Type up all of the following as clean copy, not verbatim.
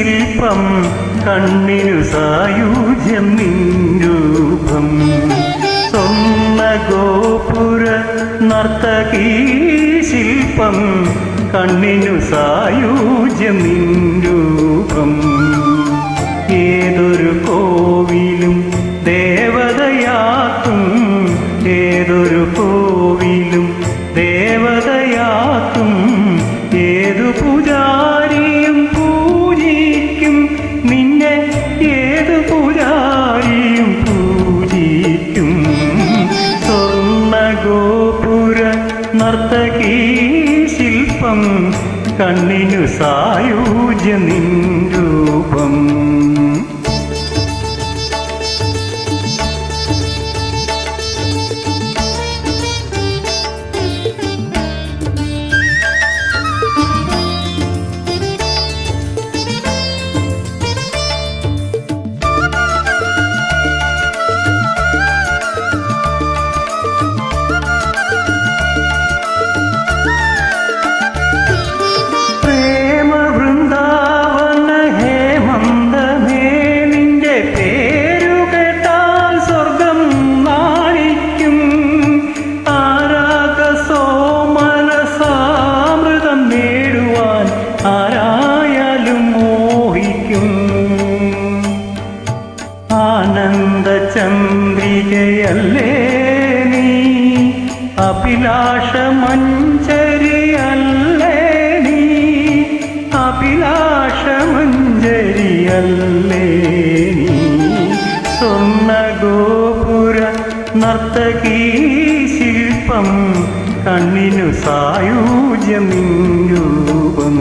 ശില്പം കണ്ണിനു സായുജ്യം നിൻരൂപം സ്വർണ്ണ ഗോപുര നർത്തകീ ശില്പം കണ്ണിനു സായുജ്യം നിൻരൂപം ഏതൊരു കോവിലും ദേവതയാക്കും ഏതൊരു കോവിലും ദേവതയാക്കും ഏതു പൂജാരിയും പൂജിക്കും നിന്നെ ഏതു പൂജാരിയും പൂജിക്കും സ്വർണ്ണ ഗോപുര നർത്തകീ ശില്പം കണ്ണിനു സായുജ്യ നിൻരൂപം ആനന്ദചന്ദ്രികയല്ലേ നീ അഭിലാഷമഞ്ജരിയല്ലേ നീ അഭിലാഷമഞ്ജരിയല്ലേ നീ സ്വർണ്ണ ഗോപുര നർത്തകീ ശില്പം കണ്ണിനു സായുജ്യം നിൻരൂപം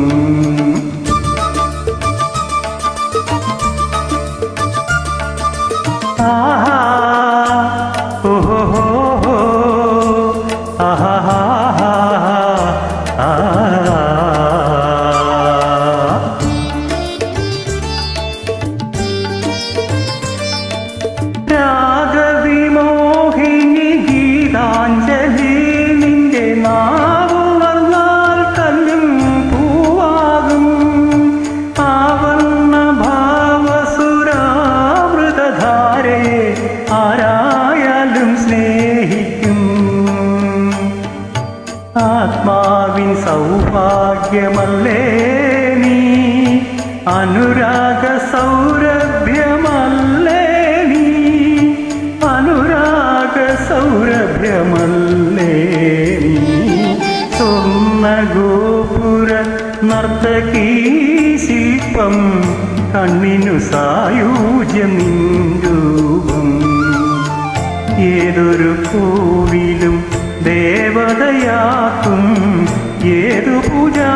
രാഗവിമോഹിനി ഗീതാഞ്ജലി നിന്റെ നാവു വന്നാൽ കല്ലും പൂവാകും ആവർണ്ണ ഭാവസുരാമൃതധാരയെ ആരായാലും സ്നേഹിക്കും ആത്മാവിൻ സൗഭാഗ്യമല്ലേ നീ അനുരാഗ സൗരഭ്യമല്ലേ നീ അനുരാഗ സൗരഭ്യമല്ലേ നീ സ്വർണ്ണ ഗോപുര നർത്തകീ ശില്പം കണ്ണിനു സായുജ്യം നിൻരൂപം ഏതൊരു കോവിലും ദേവതയാക്കും ഏതു പൂജാ